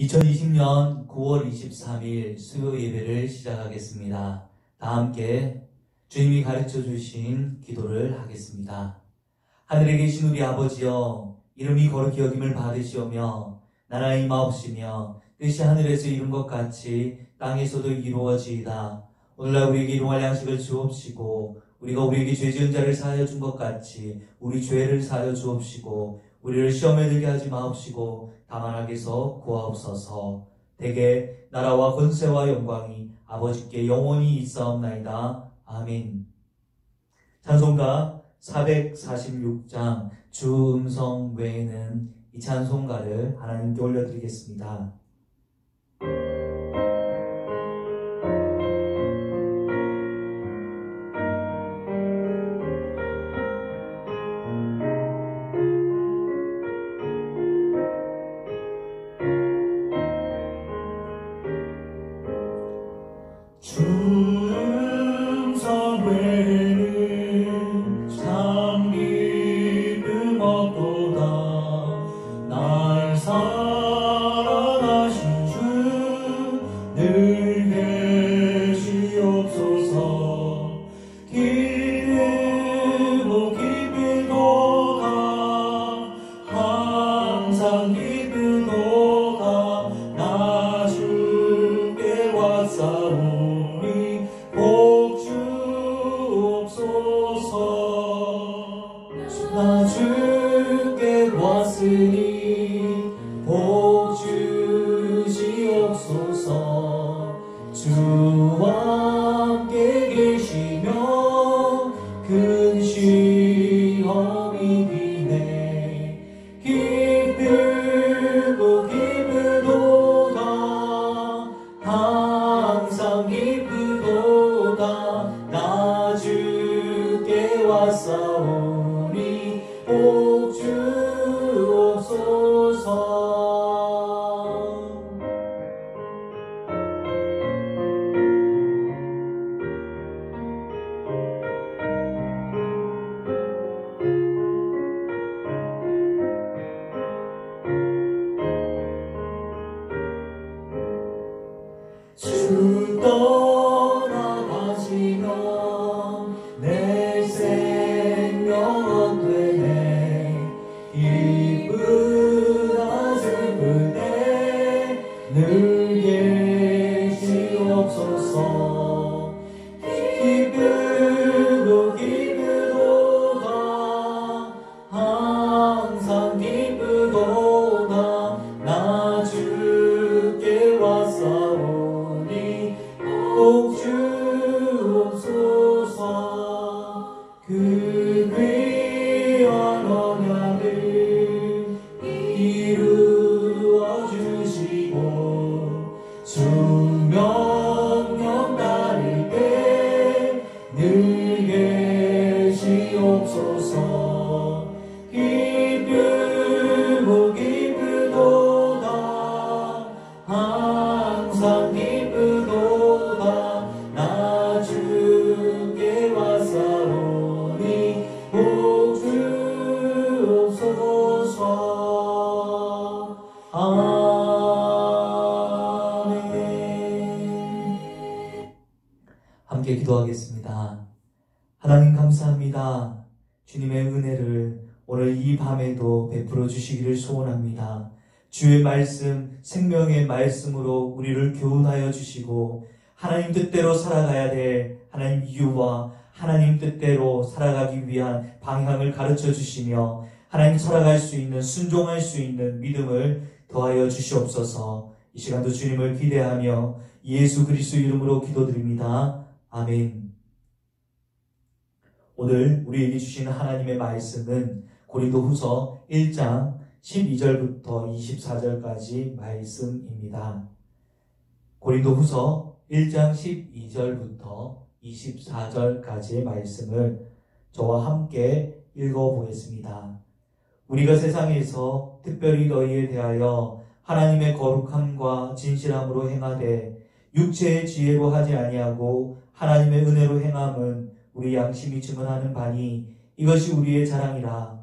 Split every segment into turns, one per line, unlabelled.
2020년 9월 23일 수요 예배를 시작하겠습니다. 다 함께 주님이 가르쳐 주신 기도를 하겠습니다. 하늘에 계신 우리 아버지여, 이름이 거룩히 여김을 받으시오며 나라가 임하옵시며 뜻이 하늘에서 이룬 것 같이 땅에서도 이루어지이다. 오늘날 우리에게 일용할 양식을 주옵시고, 우리가 우리에게 죄 지은 자를 사하여 준 것 같이 우리 죄를 사하여 주옵시고, 우리를 시험에 들게 하지 마옵시고 다만 악에서 구하옵소서. 대개 나라와 권세와 영광이 아버지께 영원히 있사옵나이다. 아멘. 찬송가 446장 주 음성 외에는 이 찬송가를 하나님께 올려드리겠습니다. 함께 기도하겠습니다. 하나님 감사합니다. 주님의 은혜를 오늘 이 밤에도 베풀어 주시기를 소원합니다. 주의 말씀, 생명의 말씀으로 우리를 교훈하여 주시고 하나님 뜻대로 살아가야 될 하나님 이유와 하나님 뜻대로 살아가기 위한 방향을 가르쳐 주시며 하나님 살아갈 수 있는, 순종할 수 있는 믿음을 더하여 주시옵소서. 이 시간도 주님을 기대하며 예수 그리스도 이름으로 기도드립니다. 아멘. 오늘 우리에게 주시는 하나님의 말씀은 고린도후서 1장 12절부터 24절까지 말씀입니다. 고린도후서 1장 12절부터 24절까지의 말씀을 저와 함께 읽어보겠습니다. 우리가 세상에서 특별히 너희에 대하여 하나님의 거룩함과 진실함으로 행하되 육체의 지혜로 하지 아니하고 하나님의 은혜로 행함은 우리 양심이 증언하는 바니 이것이 우리의 자랑이라.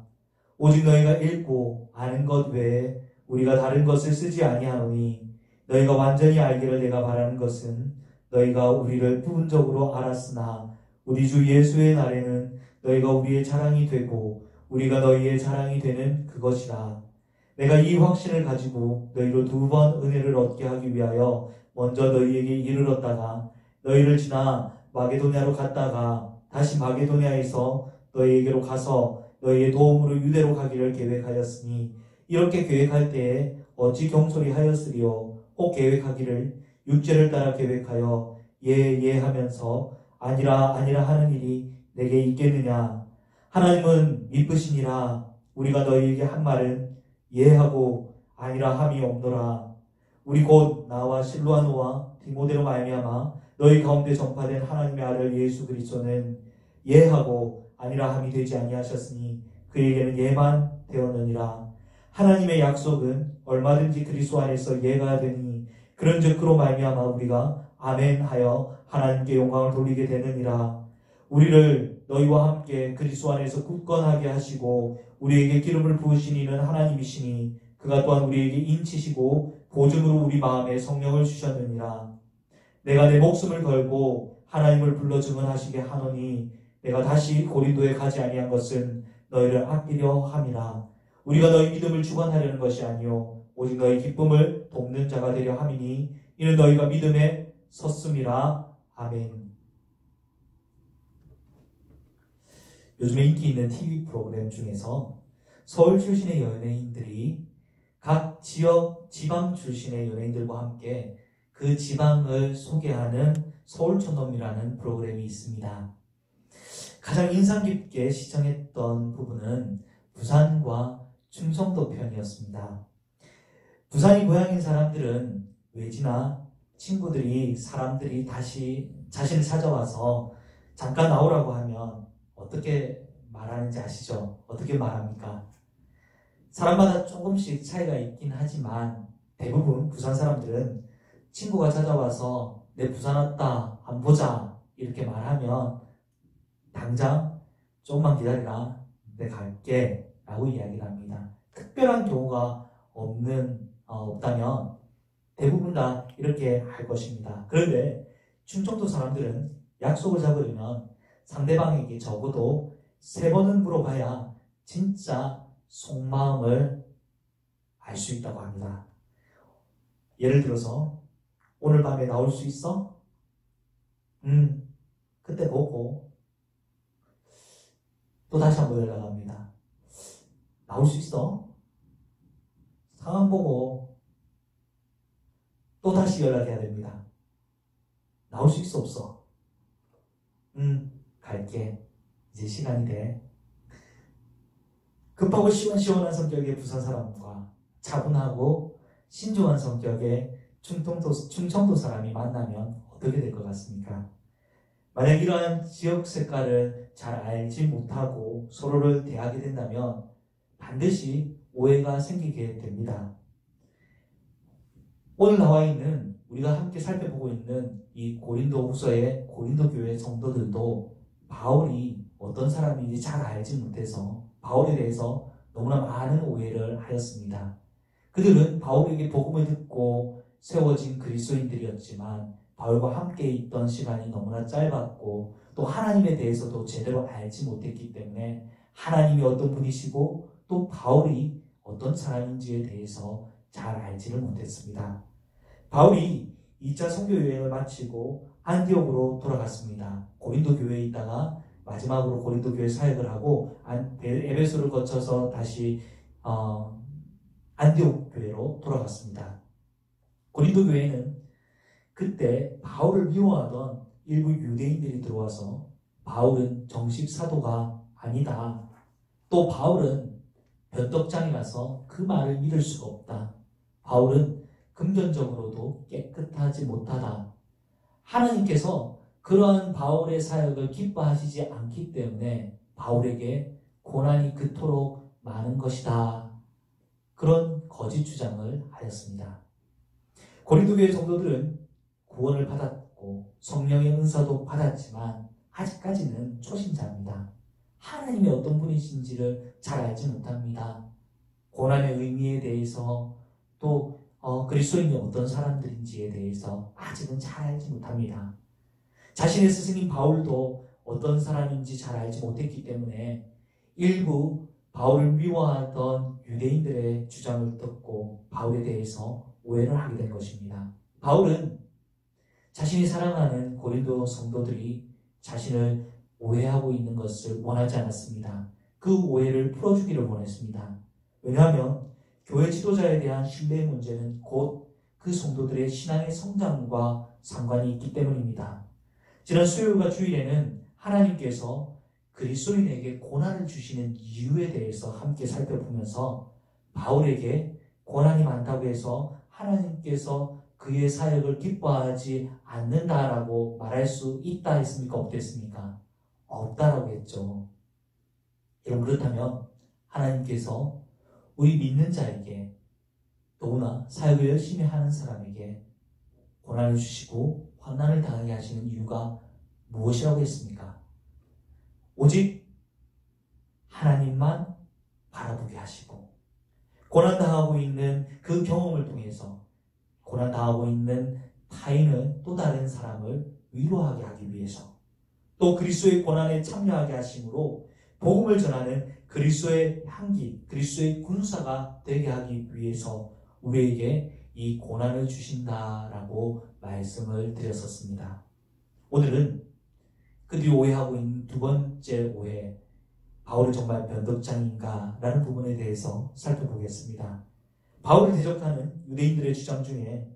오직 너희가 읽고 아는 것 외에 우리가 다른 것을 쓰지 아니하노니 너희가 완전히 알기를 내가 바라는 것은 너희가 우리를 부분적으로 알았으나 우리 주 예수의 날에는 너희가 우리의 자랑이 되고 우리가 너희의 자랑이 되는 그것이라. 내가 이 확신을 가지고 너희로 2번 은혜를 얻게 하기 위하여 먼저 너희에게 이르렀다가 너희를 지나 마게도냐로 갔다가 다시 마게도냐에서 너희에게로 가서 너희의 도움으로 유대로 가기를 계획하였으니 이렇게 계획할 때에 어찌 경솔이하였으리요. 혹 계획하기를 육체를 따라 계획하여 예 하면서 아니라 하는 일이 내게 있겠느냐. 하나님은 미쁘시니라. 우리가 너희에게 한 말은 예하고 아니라 함이 없노라. 우리 곧 나와 실루아노와 디모데로 말미암아 너희 가운데 전파된 하나님의 아들 예수 그리스도는 예하고 아니라 함이 되지 아니하셨으니 그에게는 예만 되었느니라. 하나님의 약속은 얼마든지 그리스도 안에서 예가 되니 그런즉 그로 말미암아 우리가 아멘 하여 하나님께 영광을 돌리게 되느니라. 우리를 너희와 함께 그리스도 안에서 굳건하게 하시고 우리에게 기름을 부으신 이는 하나님이시니 그가 또한 우리에게 인치시고 보증으로 우리 마음에 성령을 주셨느니라. 내가 내 목숨을 걸고 하나님을 불러 증언하시게 하노니 내가 다시 고린도에 가지 아니한 것은 너희를 아끼려 함이라. 우리가 너희 믿음을 주관하려는 것이 아니요 오직 너희 기쁨을 돕는 자가 되려 함이니 이는 너희가 믿음에 섰음이라. 아멘. 요즘에 인기 있는 TV 프로그램 중에서 서울 출신의 연예인들이 각 지방 출신의 연예인들과 함께 그 지방을 소개하는 서울촌놈이라는 프로그램이 있습니다. 가장 인상 깊게 시청했던 부분은 부산과 충청도 편이었습니다. 부산이 고향인 사람들은 외지나 친구들이 사람들이 다시 자신을 찾아와서 잠깐 나오라고 하면 어떻게 말하는지 아시죠? 어떻게 말합니까? 사람마다 조금씩 차이가 있긴 하지만 대부분 부산 사람들은 친구가 찾아와서 내 부산 왔다 안 보자 이렇게 말하면 당장 조금만 기다리라 내 갈게 라고 이야기를 합니다. 특별한 경우가 없다면 대부분 다 이렇게 할 것입니다. 그런데 충청도 사람들은 약속을 잡으려면 상대방에게 적어도 3번은 물어봐야 진짜 속마음을 알 수 있다고 합니다. 예를 들어서 오늘 밤에 나올 수 있어? 그때 보고 또 다시 한번 연락합니다. 나올 수 있어? 상황 보고 또 다시 연락해야 됩니다. 나올 수 있어 없어? 갈게. 이제 시간이 돼. 급하고 시원시원한 성격의 부산 사람과 차분하고 신중한 성격의 충청도 사람이 만나면 어떻게 될 것 같습니까? 만약 이러한 지역 색깔을 잘 알지 못하고 서로를 대하게 된다면 반드시 오해가 생기게 됩니다. 오늘 나와 있는 우리가 함께 살펴보고 있는 이 고린도 후서의 고린도 교회 성도들도 바울이 어떤 사람인지 잘 알지 못해서 바울에 대해서 너무나 많은 오해를 하였습니다. 그들은 바울에게 복음을 듣고 세워진 그리스도인들이었지만 바울과 함께 있던 시간이 너무나 짧았고 또 하나님에 대해서도 제대로 알지 못했기 때문에 하나님이 어떤 분이시고 또 바울이 어떤 사람인지에 대해서 잘 알지를 못했습니다. 바울이 2차 선교 여행을 마치고 안디옥으로 돌아갔습니다. 고린도 교회에 있다가 마지막으로 고린도 교회 사역을 하고 에베소를 거쳐서 다시 안디옥 교회로 돌아갔습니다. 고린도 교회는 그때 바울을 미워하던 일부 유대인들이 들어와서 바울은 정식 사도가 아니다. 또 바울은 변덕장이라서 그 말을 믿을 수가 없다. 바울은 금전적으로도 깨끗하지 못하다. 하나님께서 그러한 바울의 사역을 기뻐하시지 않기 때문에 바울에게 고난이 그토록 많은 것이다. 그런 거짓 주장을 하였습니다. 고린도 교회 성도들은 구원을 받았고 성령의 은사도 받았지만 아직까지는 초신자입니다. 하나님이 어떤 분이신지를 잘 알지 못합니다. 고난의 의미에 대해서 또 그리스도인이 어떤 사람들인지에 대해서 아직은 잘 알지 못합니다. 자신의 스승인 바울도 어떤 사람인지 잘 알지 못했기 때문에 일부 바울을 미워하던 유대인들의 주장을 듣고 바울에 대해서 오해를 하게 된 것입니다. 바울은 자신이 사랑하는 고린도 성도들이 자신을 오해하고 있는 것을 원하지 않았습니다. 그 오해를 풀어주기를 원했습니다. 왜냐하면 교회 지도자에 대한 신뢰의 문제는 곧 그 성도들의 신앙의 성장과 상관이 있기 때문입니다. 지난 수요일과 주일에는 하나님께서 그리스도인에게 고난을 주시는 이유에 대해서 함께 살펴보면서 바울에게 고난이 많다고 해서 하나님께서 그의 사역을 기뻐하지 않는다라고 말할 수 있다 했습니까? 없겠습니까? 없다라고 했죠. 여러분, 그렇다면 하나님께서 우리 믿는 자에게, 더구나 사역을 열심히 하는 사람에게 고난을 주시고 환난을 당하게 하시는 이유가 무엇이라고 했습니까? 오직 하나님만 바라보게 하시고, 고난당하고 있는 그 경험을 통해서 고난당하고 있는 타인을, 또 다른 사람을 위로하게 하기 위해서, 또 그리스도의 고난에 참여하게 하심으로 복음을 전하는 그리스도의 향기, 그리스도의 군사가 되게 하기 위해서 우리에게 이 고난을 주신다라고 말씀을 드렸었습니다. 오늘은 그들이 오해하고 있는 두 번째 오해, 바울이 정말 변덕장인가? 라는 부분에 대해서 살펴보겠습니다. 바울을 대적하는 유대인들의 주장 중에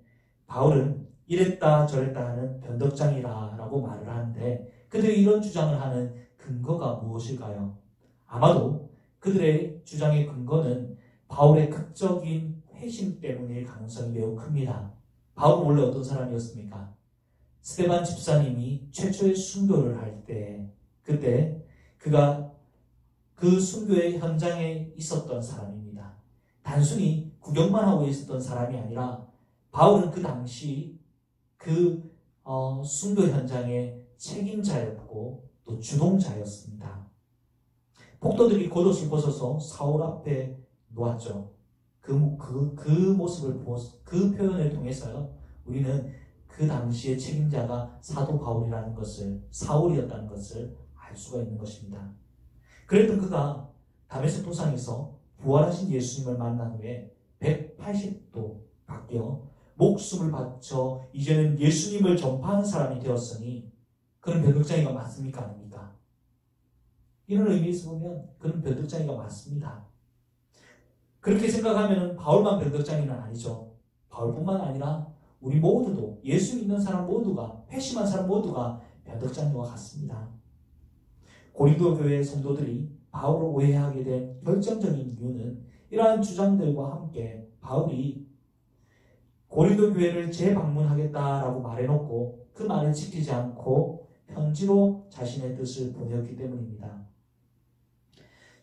바울은 이랬다 저랬다 하는 변덕장이라고 말을 하는데, 그들이 이런 주장을 하는 근거가 무엇일까요? 아마도 그들의 주장의 근거는 바울의 극적인 회심 때문일 가능성이 매우 큽니다. 바울은 원래 어떤 사람이었습니까? 스데반 집사님이 최초의 순교를 할 때, 그때 그가 그 순교의 현장에 있었던 사람입니다. 단순히 구경만 하고 있었던 사람이 아니라 바울은 그 당시 그 순교 현장의 책임자였고 또 주동자였습니다. 폭도들이 겉옷을 벗어서 사울 앞에 놓았죠. 그 모습을 그 표현을 통해서요, 우리는 그 당시의 책임자가 사도 바울이라는 것을, 사울이었다는 것을 알 수가 있는 것입니다. 그랬던 그가 다메섹 도상에서 부활하신 예수님을 만난 후에 180도 바뀌어 목숨을 바쳐 이제는 예수님을 전파하는 사람이 되었으니 그는 변덕장이가 맞습니까? 아닙니까? 이런 의미에서 보면 그는 변덕장이가 맞습니다. 그렇게 생각하면 바울만 변덕장이는 아니죠. 바울뿐만 아니라 우리 모두도, 예수 믿는 사람 모두가, 회심한 사람 모두가 변덕장이와 같습니다. 고린도 교회 성도들이 바울을 오해하게 된 결정적인 이유는 이러한 주장들과 함께 바울이 고린도 교회를 재방문하겠다라고 말해놓고 그 말을 지키지 않고 편지로 자신의 뜻을 보냈기 때문입니다.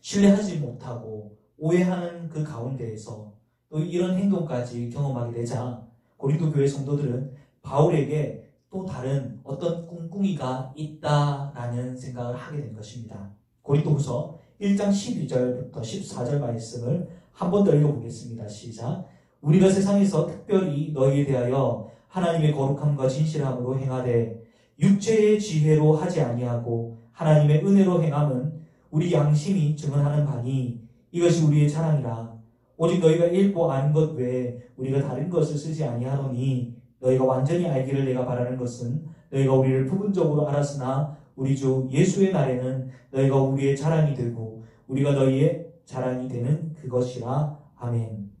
신뢰하지 못하고 오해하는 그 가운데에서 또 이런 행동까지 경험하게 되자 고린도 교회 성도들은 바울에게 또 다른 어떤 꿍꿍이가 있다라는 생각을 하게 된 것입니다. 고린도후서 1장 12절부터 14절 말씀을 한 번 더 읽어보겠습니다. 시작. 우리가 세상에서 특별히 너희에 대하여 하나님의 거룩함과 진실함으로 행하되 육체의 지혜로 하지 아니하고 하나님의 은혜로 행함은 우리 양심이 증언하는 바니 이것이 우리의 자랑이라. 오직 너희가 읽고 아는 것 외에 우리가 다른 것을 쓰지 아니하노니 너희가 완전히 알기를 내가 바라는 것은 너희가 우리를 부분적으로 알았으나 우리 주 예수의 날에는 너희가 우리의 자랑이 되고 우리가 너희의 자랑이 되는 그것이라. 아멘.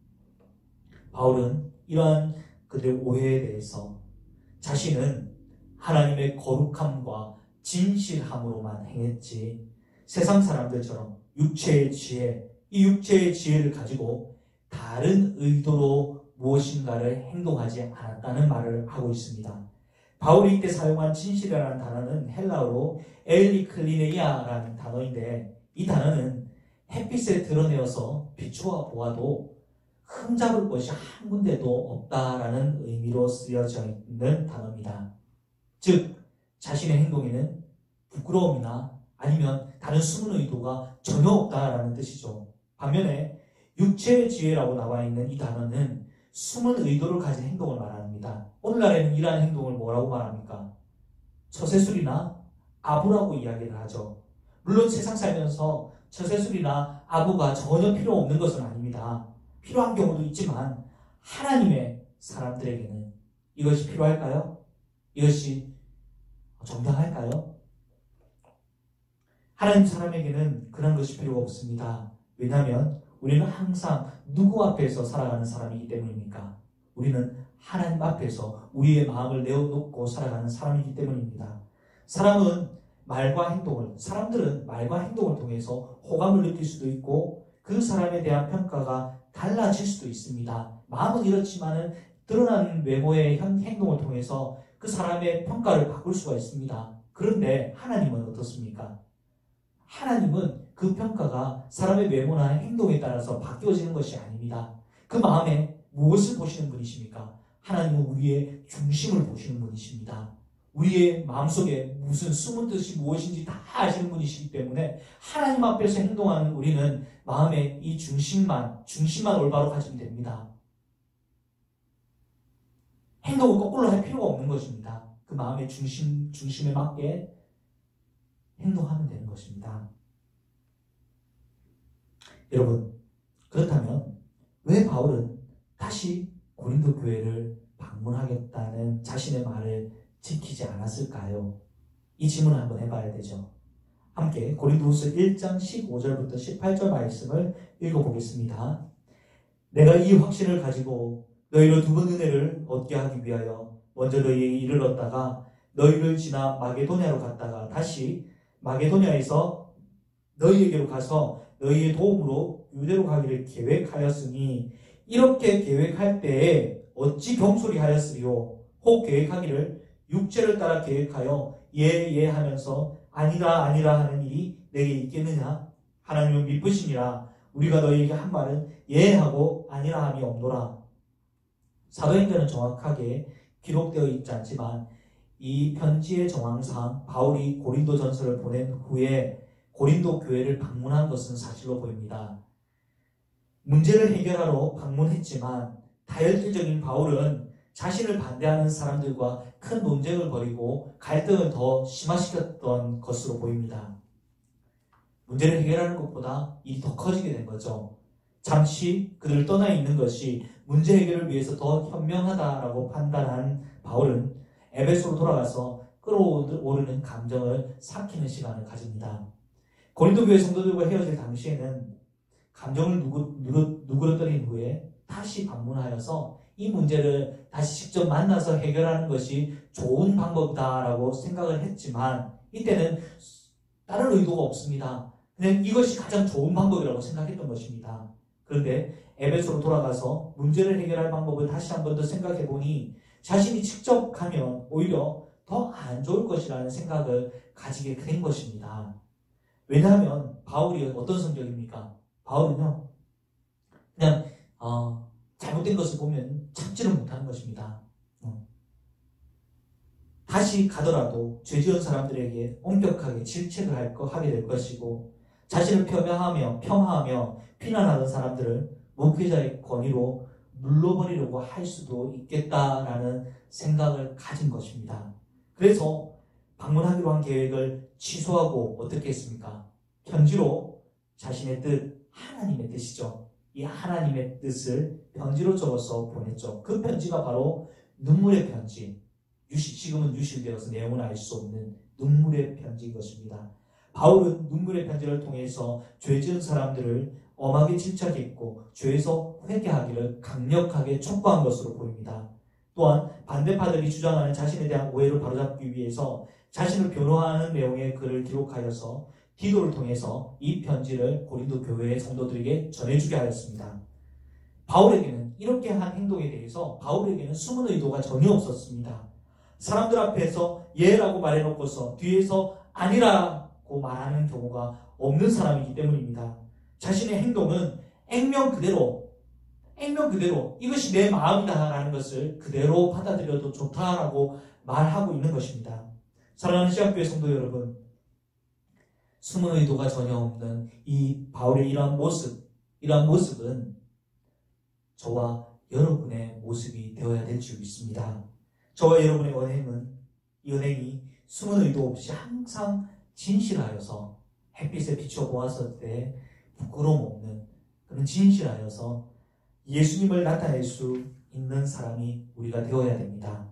바울은 이러한 그들의 오해에 대해서 자신은 하나님의 거룩함과 진실함으로만 행했지 세상 사람들처럼 육체의 지혜, 이 육체의 지혜를 가지고 다른 의도로 무엇인가를 행동하지 않았다는 말을 하고 있습니다. 바울이 이때 사용한 진실이라는 단어는 헬라어로 엘리클리네이아라는 단어인데, 이 단어는 햇빛에 드러내어서 비추어 보아도 흠잡을 것이 한 군데도 없다라는 의미로 쓰여져 있는 단어입니다. 즉 자신의 행동에는 부끄러움이나 아니면 다른 숨은 의도가 전혀 없다라는 뜻이죠. 반면에 육체의 지혜라고 나와 있는 이 단어는 숨은 의도를 가진 행동을 말합니다. 오늘날에는 이러한 행동을 뭐라고 말합니까? 처세술이나 아부라고 이야기를 하죠. 물론 세상 살면서 처세술이나 아부가 전혀 필요 없는 것은 아닙니다. 필요한 경우도 있지만 하나님의 사람들에게는 이것이 필요할까요? 이것이 정당할까요? 하나님 사람에게는 그런 것이 필요가 없습니다. 왜냐하면 우리는 항상 누구 앞에서 살아가는 사람이기 때문입니까? 우리는 하나님 앞에서 우리의 마음을 내어놓고 살아가는 사람이기 때문입니다. 사람들은 말과 행동을 통해서 호감을 느낄 수도 있고 그 사람에 대한 평가가 달라질 수도 있습니다. 마음은 이렇지만은 드러나는 외모의 행동을 통해서 그 사람의 평가를 바꿀 수가 있습니다. 그런데 하나님은 어떻습니까? 하나님은 그 평가가 사람의 외모나 행동에 따라서 바뀌어지는 것이 아닙니다. 그 마음에 무엇을 보시는 분이십니까? 하나님은 우리의 중심을 보시는 분이십니다. 우리의 마음속에 무슨 숨은 뜻이 무엇인지 다 아시는 분이시기 때문에 하나님 앞에서 행동하는 우리는 마음의 이 중심만 올바로 가지면 됩니다. 행동을 거꾸로 할 필요가 없는 것입니다. 그 마음의 중심에 맞게 행동하면 되는 것입니다. 여러분, 그렇다면 왜 바울은 다시 고린도 교회를 방문하겠다는 자신의 말을 지키지 않았을까요? 이 질문을 한번 해봐야 되죠. 함께 고린도후서 1장 15절부터 18절 말씀을 읽어보겠습니다. 내가 이 확신을 가지고 너희로 두 번 은혜를 얻게 하기 위하여 먼저 너희에게 이르렀다가 너희를 지나 마게도냐로 갔다가 다시 마게도냐에서 너희에게로 가서 너희의 도움으로 유대로 가기를 계획하였으니 이렇게 계획할 때에 어찌 경솔히 하였으리요? 혹 계획하기를 육체를 따라 계획하여 예 하면서 아니라 하는 일이 내게 있겠느냐? 하나님은 미쁘시니라. 우리가 너희에게 한 말은 예 하고 아니라 함이 없노라. 사도행전은 정확하게 기록되어 있지 않지만 이 편지의 정황상 바울이 고린도 전서를 보낸 후에 고린도 교회를 방문한 것은 사실로 보입니다. 문제를 해결하러 방문했지만 다혈질적인 바울은 자신을 반대하는 사람들과 큰 논쟁을 벌이고 갈등을 더 심화시켰던 것으로 보입니다. 문제를 해결하는 것보다 일이 더 커지게 된 거죠. 잠시 그들을 떠나 있는 것이 문제 해결을 위해서 더 현명하다라고 판단한 바울은 에베소로 돌아가서 끓어오르는 감정을 삭히는 시간을 가집니다. 고린도 교회 성도들과 헤어질 당시에는 감정을 누그러뜨린 후에 다시 방문하여서 이 문제를 다시 직접 만나서 해결하는 것이 좋은 방법이다라고 생각을 했지만 이때는 다른 의도가 없습니다. 그냥 이것이 가장 좋은 방법이라고 생각했던 것입니다. 그런데 에베소로 돌아가서 문제를 해결할 방법을 다시 한 번 더 생각해 보니 자신이 직접 가면 오히려 더 안 좋을 것이라는 생각을 가지게 된 것입니다. 왜냐하면 바울이 어떤 성격입니까? 바울은요, 그냥 잘못된 것을 보면 참지를 못하는 것입니다. 다시 가더라도 죄 지은 사람들에게 엄격하게 질책을 하게 될 것이고 자신을 폄하하며 비난하는 사람들을 목회자의 권위로 물러버리려고 할 수도 있겠다라는 생각을 가진 것입니다. 그래서 방문하기로 한 계획을 취소하고 어떻게 했습니까? 편지로 자신의 뜻, 하나님의 뜻이죠. 이 하나님의 뜻을 편지로 적어서 보냈죠. 그 편지가 바로 눈물의 편지. 지금은 유실되어서 내용은 알 수 없는 눈물의 편지인 것입니다. 바울은 눈물의 편지를 통해서 죄 지은 사람들을 엄하게 질책했고 죄에서 회개하기를 강력하게 촉구한 것으로 보입니다. 또한 반대파들이 주장하는 자신에 대한 오해를 바로잡기 위해서 자신을 변호하는 내용의 글을 기록하여서 디도를 통해서 이 편지를 고린도 교회의 성도들에게 전해주게 하였습니다. 바울에게는 이렇게 한 행동에 대해서 바울에게는 숨은 의도가 전혀 없었습니다. 사람들 앞에서 예라고 말해놓고서 뒤에서 아니라고 말하는 경우가 없는 사람이기 때문입니다. 자신의 행동은 액면 그대로 이것이 내 마음이다라는 것을 그대로 받아들여도 좋다라고 말하고 있는 것입니다. 사랑하는 시각교회 성도 여러분, 숨은 의도가 전혀 없는 이 바울의 이러한 모습은 저와 여러분의 모습이 되어야 될 줄 믿습니다. 저와 여러분의 언행은 이 언행이 숨은 의도 없이 항상 진실하여서 햇빛에 비춰 보았을 때 부끄러움 없는 그런 진실하여서 예수님을 나타낼 수 있는 사람이 우리가 되어야 됩니다.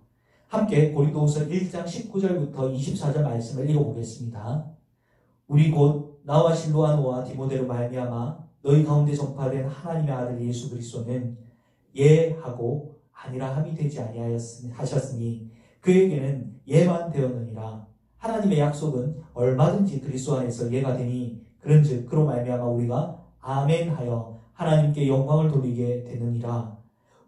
함께 고린도후서 1장 19절부터 24절 말씀을 읽어보겠습니다. 우리 곧 나와 실로아노와 디모데로 말미암아 너희 가운데 전파된 하나님의 아들 예수 그리스도는 예하고 아니라 함이 되지 아니하셨으니 그에게는 예만 되었느니라. 하나님의 약속은 얼마든지 그리스도 안에서 예가 되니 그런즉 그로 말미암아 우리가 아멘하여 하나님께 영광을 돌리게 되느니라.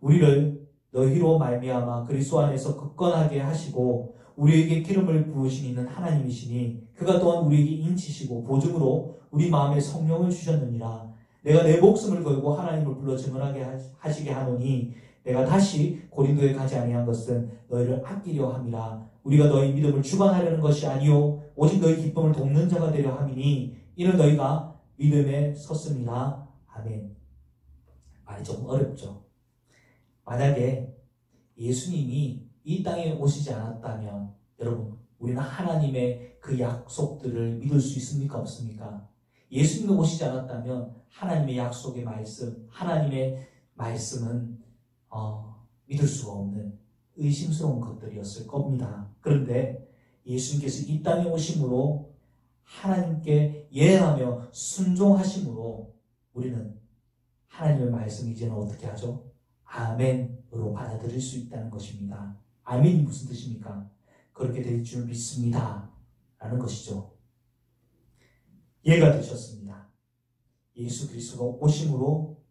우리를 너희로 말미암아 그리스도 안에서 굳건하게 하시고 우리에게 기름을 부으신 이는 하나님이시니 그가 또한 우리에게 인치시고 보증으로 우리 마음에 성령을 주셨느니라. 내가 내 목숨을 걸고 하나님을 불러 증언하게 하시게 하노니 내가 다시 고린도에 가지 아니한 것은 너희를 아끼려 함이라. 우리가 너희 믿음을 주관하려는 것이 아니요 오직 너희 기쁨을 돕는 자가 되려 함이니 이는 너희가 믿음에 섰습니다. 아멘. 말이 조금 어렵죠. 만약에 예수님이 이 땅에 오시지 않았다면 여러분 우리는 하나님의 그 약속들을 믿을 수 있습니까? 없습니까? 예수님이 오시지 않았다면 하나님의 약속의 말씀, 하나님의 말씀은 믿을 수가 없는 의심스러운 것들이었을 겁니다. 그런데 예수님께서 이 땅에 오심으로 하나님께 예하며 순종하심으로 우리는 하나님의 말씀을 이제는 어떻게 하죠? 아멘으로 받아들일 수 있다는 것입니다. 아멘이 무슨 뜻입니까? 그렇게 될 줄 믿습니다 라는 것이죠. 예가 되셨습니다. 예수 그리스도가 오심으로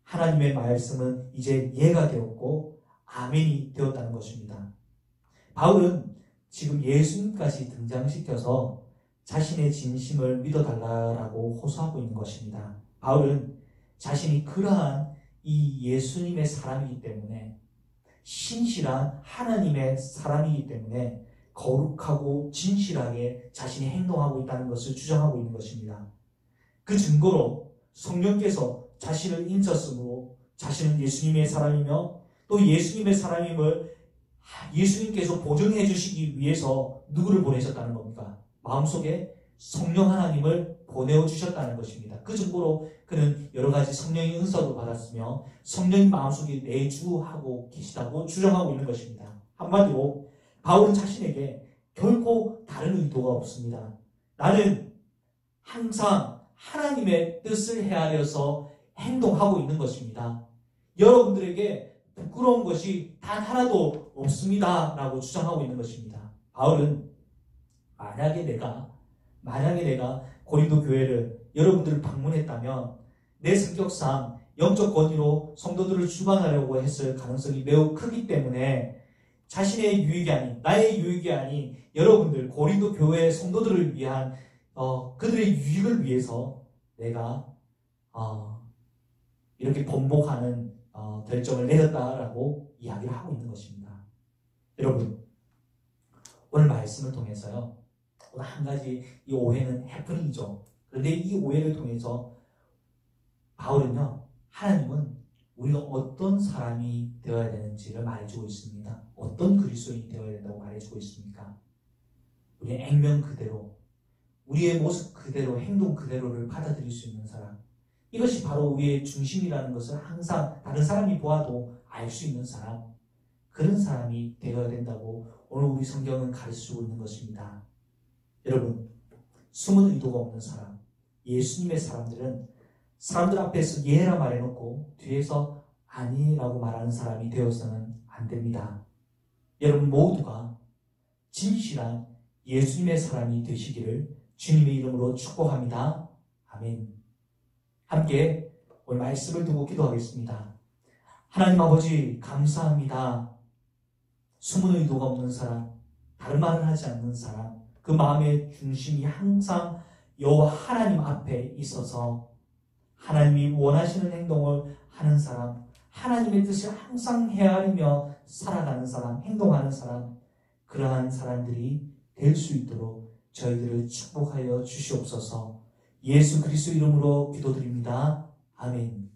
하나님의 말씀은 이제 예가 되었고 아멘이 되었다는 것입니다. 바울은 지금 예수님까지 등장시켜서 자신의 진심을 믿어달라고 호소하고 있는 것입니다. 바울은 자신이 그러한 이 예수님의 사람이기 때문에 신실한 하나님의 사람이기 때문에 거룩하고 진실하게 자신이 행동하고 있다는 것을 주장하고 있는 것입니다. 그 증거로 성령께서 자신을 인쳤으므로 자신은 예수님의 사람이며 또 예수님의 사람임을 예수님께서 보증해 주시기 위해서 누구를 보내셨다는 겁니까? 마음속에 성령 하나님을 보내어 주셨다는 것입니다. 그 증거로 그는 여러 가지 성령의 은사도 받았으며 성령이 마음속에 내주하고 계시다고 주장하고 있는 것입니다. 한마디로 바울은 자신에게 결코 다른 의도가 없습니다. 나는 항상 하나님의 뜻을 헤아려서 행동하고 있는 것입니다. 여러분들에게 부끄러운 것이 단 하나도 없습니다 라고 주장하고 있는 것입니다. 바울은 만약에 내가 고린도 교회를 여러분들을 방문했다면 내 성격상 영적 권위로 성도들을 주관하려고 했을 가능성이 매우 크기 때문에 자신의 유익이 아닌 나의 유익이 아닌 여러분들 고린도 교회의 성도들을 위한 그들의 유익을 위해서 내가 이렇게 번복하는 결정을 내렸다라고 이야기를 하고 있는 것입니다. 여러분 오늘 말씀을 통해서요 오늘 한 가지 이 오해는 해프닝이죠. 그런데 이 오해를 통해서 바울은요 하나님은 우리가 어떤 사람이 되어야 되는지를 말해주고 있습니다. 어떤 그리스도인이 되어야 된다고 말해주고 있습니까? 우리의 액면 그대로 우리의 모습 그대로 행동 그대로를 받아들일 수 있는 사람, 이것이 바로 우리의 중심이라는 것을 항상 다른 사람이 보아도 알 수 있는 사람, 그런 사람이 되어야 된다고 오늘 우리 성경은 가르쳐주고 있는 것입니다. 여러분 숨은 의도가 없는 사람, 예수님의 사람들은 사람들 앞에서 예라 말해놓고 뒤에서 아니라고 말하는 사람이 되어서는 안 됩니다. 여러분 모두가 진실한 예수님의 사람이 되시기를 주님의 이름으로 축복합니다. 아멘. 함께 오늘 말씀을 두고 기도하겠습니다. 하나님 아버지 감사합니다. 숨은 의도가 없는 사람, 다른 말을 하지 않는 사람, 그 마음의 중심이 항상 여호와 하나님 앞에 있어서 하나님이 원하시는 행동을 하는 사람, 하나님의 뜻을 항상 헤아리며 살아가는 사람, 행동하는 사람, 그러한 사람들이 될 수 있도록 저희들을 축복하여 주시옵소서. 예수 그리스도 이름으로 기도드립니다. 아멘.